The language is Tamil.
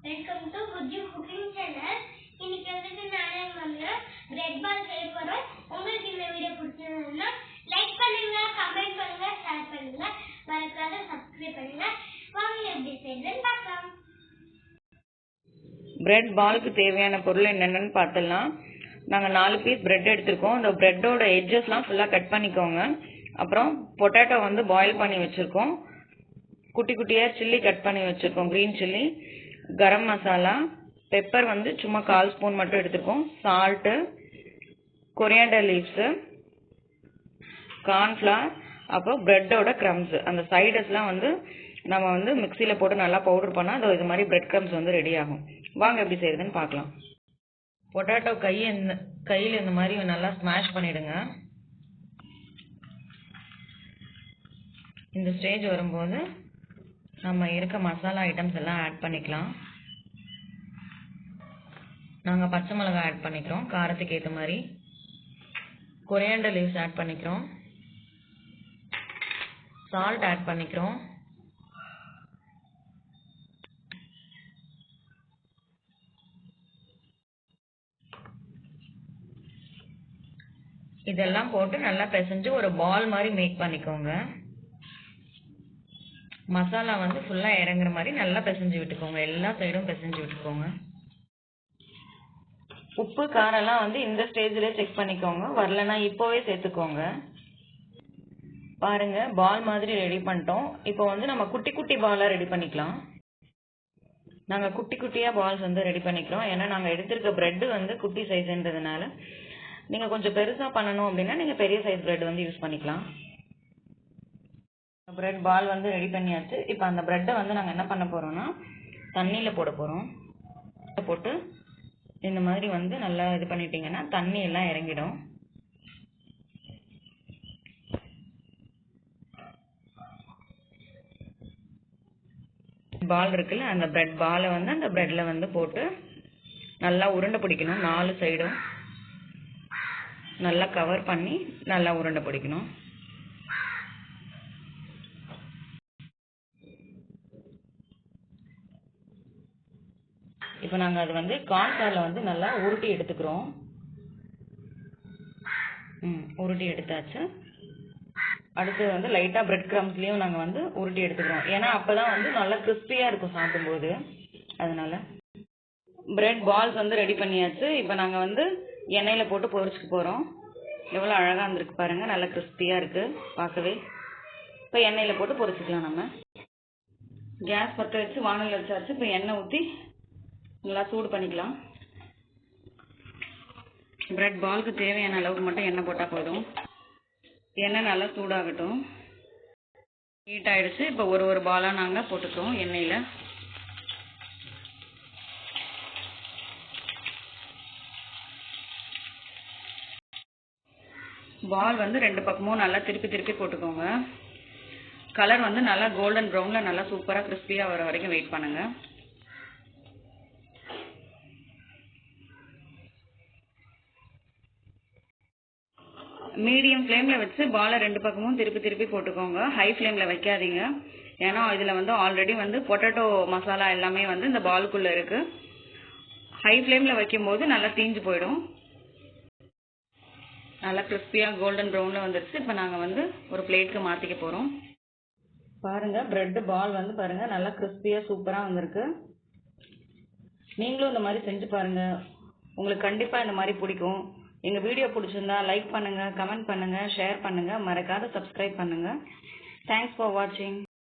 Welcome to Guju cooking channel. இன்னைக்கு வந்து நானே வந்து பிரெட் பால் செய்ய போறோம். உங்களுக்கு இந்த வீடியோ பிடிச்சிருந்தா லைக் பண்ணுங்க, கமெண்ட் பண்ணுங்க, ஷேர் பண்ணுங்க, மறக்காம சப்ஸ்கிரைப் பண்ணுங்க. வாங்க எப்படி செய்யறதுன்னு பார்க்கலாம். பிரெட் பாலுக்கு தேவையான பொருள் என்னென்னு பார்த்தலாம். நாங்கள் 4 பீஸ் பிரெட் எடுத்திருக்கோம். அந்த பிரெட்டோட எட்ஜஸ்லாம் ஃபுல்லாக கட் பண்ணிக்கோங்க. அப்புறம் பொட்டேட்டோ வந்து பாயில் பண்ணி வச்சுருக்கோம். குட்டி குட்டியாக சில்லி கட் பண்ணி வச்சுருக்கோம், green chilli, garam masala, pepper வந்து சும்மா 1/4 ஸ்பூன் மட்டும் எடுத்துருக்கோம், சால்ட்டு, கொரியாண்டர் லீவ்ஸு, கார்ன்ஃப்ளவர், அப்புறம் பிரெட்டோட க்ரம்ஸு. அந்த சைடஸ்லாம் வந்து நம்ம வந்து மிக்சியில் போட்டு நல்லா பவுடர் பண்ணால் அது இது மாதிரி பிரெட் க்ரம்ஸ் வந்து ரெடி ஆகும். வாங்க எப்படி செய்யுதுன்னு பார்க்கலாம். பொட்டேட்டோ கையில் இந்த மாதிரி நல்லா ஸ்மாஷ் பண்ணிவிடுங்க. இந்த ஸ்டேஜ் வரும்போது நம்ம இருக்க மசாலா ஐட்டம்ஸ் எல்லாம் ஆட் பண்ணிக்கலாம். நாங்கள் பச்சை மிளகாய் ஆட் பண்ணிக்கிறோம் காரத்துக்கு ஏற்ற மாதிரி. கொரியாண்டர் லீவ்ஸ் ஆட் பண்ணிக்கிறோம். சால்ட் ஆட் பண்ணிக்கிறோம். இதெல்லாம் போட்டு நல்லா பிசைஞ்சு ஒரு பால் மாதிரி மேக் பண்ணிக்கோங்க. மசாலா வந்து ஃபுல்லாக இறங்குற மாதிரி நல்லா பிசைஞ்சு விட்டுக்கோங்க. எல்லா சைடும் பிசைஞ்சு விட்டுக்கோங்க. உப்பு காரெல்லாம் வந்து இந்த ஸ்டேஜ்லேயே செக் பண்ணிக்கோங்க. வரலன்னா இப்போவே சேர்த்துக்கோங்க. பாருங்க, பால் மாதிரி ரெடி பண்ணிட்டோம். இப்போ வந்து நம்ம குட்டி குட்டி பாலாக ரெடி பண்ணிக்கலாம். நாங்கள் குட்டி குட்டியாக பால்ஸ் வந்து ரெடி பண்ணிக்கிறோம். ஏன்னா நாங்கள் எடுத்திருக்க பிரெட்டு வந்து குட்டி சைஸ்ன்றதுனால நீங்கள் கொஞ்சம் பெருசாக பண்ணணும் அப்படின்னா நீங்கள் பெரிய சைஸ் பிரெட் வந்து யூஸ் பண்ணிக்கலாம். பிரெட் பால் வந்து ரெடி பண்ணியாச்சு. இப்போ அந்த பிரெட்டை வந்து நாங்கள் என்ன பண்ண போகிறோம்னா தண்ணியில் போட போகிறோம். போட்டு இந்த மாதிரி வந்து நல்லா இது பண்ணிட்டீங்கன்னா தண்ணி எல்லாம் இறங்கிடும். பால் இருக்குல்ல, அந்த பிரெட் பாலை வந்து அந்த பிரெட்ல வந்து போட்டு நல்லா உருண்டை பிடிக்கணும். 4 சைடும் நல்லா கவர் பண்ணி நல்லா உருண்டை பிடிக்கணும். இப்போ நாங்கள் அது வந்து கார்ன்ஃப்ளவரில் வந்து நல்லா உருட்டி எடுத்துக்கிறோம். உருட்டி எடுத்தாச்சு. அடுத்து வந்து லைட்டாக பிரெட் க்ரம்ஸ்லேயும் நாங்கள் வந்து உருட்டி எடுத்துக்கிறோம். ஏன்னா அப்போ தான் வந்து நல்லா கிறிஸ்பியாக இருக்கும் சாப்பிடும்போது. அதனால பிரெட் பால்ஸ் வந்து ரெடி பண்ணியாச்சு. இப்போ நாங்கள் வந்து எண்ணெயில் போட்டு பொரிச்சுக்க போகிறோம். எவ்வளோ அழகாக இருந்திருக்கு பாருங்கள், நல்லா கிறிஸ்பியாக இருக்குது பார்க்கவே. இப்போ எண்ணெயில் போட்டு பொரிச்சுக்கலாம். நம்ம கேஸ் பற்ற வச்சு வானல் வச்சாச்சு. இப்போ எண்ணெய் ஊற்றி நல்லா சூடு பண்ணிக்கலாம். பிரெட் பாலுக்கு தேவையான அளவுக்கு மட்டும் எண்ணெய் போட்டால் போதும். எண்ணெய் நல்லா சூடாகட்டும். ஹீட் ஆகிடுச்சு. இப்போ ஒரு பாலாக நாங்கள் போட்டுக்கிறோம் எண்ணெயில். பால் வந்து 2 பக்கமும் நல்லா திருப்பி போட்டுக்கோங்க. கலர் வந்து நல்லா கோல்டன் ப்ரௌனில் நல்லா சூப்பராக கிறிஸ்பியாக வர வரைக்கும் வெயிட் பண்ணுங்கள். மீடியம் ஃப்ளேமில் வச்சு பாலை 2 பக்கமும் திருப்பி போட்டுக்கோங்க. ஹை ஃப்ளேமில் வைக்காதீங்க. ஏன்னா இதில் வந்து ஆல்ரெடி வந்து பொட்டேட்டோ மசாலா எல்லாமே வந்து இந்த பாலுக்குள்ளே இருக்குது. ஹை ஃப்ளேமில் வைக்கும்போது நல்லா தீஞ்சு போயிடும். நல்லா கிறிஸ்பியாக கோல்டன் ப்ரௌனில் வந்துடுச்சு. இப்போ நாங்கள் வந்து ஒரு பிளேட்டுக்கு மாற்றிக்க போகிறோம். பாருங்கள், பிரெட்டு பால் வந்து பாருங்கள் நல்லா கிறிஸ்பியாக சூப்பராக வந்திருக்கு. நீங்களும் இந்த மாதிரி செஞ்சு பாருங்கள். உங்களுக்கு கண்டிப்பாக இந்த மாதிரி பிடிக்கும். எங்கள் வீடியோ பிடிச்சிருந்தா லைக் பண்ணுங்கள், கமெண்ட் பண்ணுங்கள், ஷேர் பண்ணுங்கள், மறக்காத சப்ஸ்கிரைப் பண்ணுங்கள். தேங்க்ஸ் ஃபார் வாட்சிங்.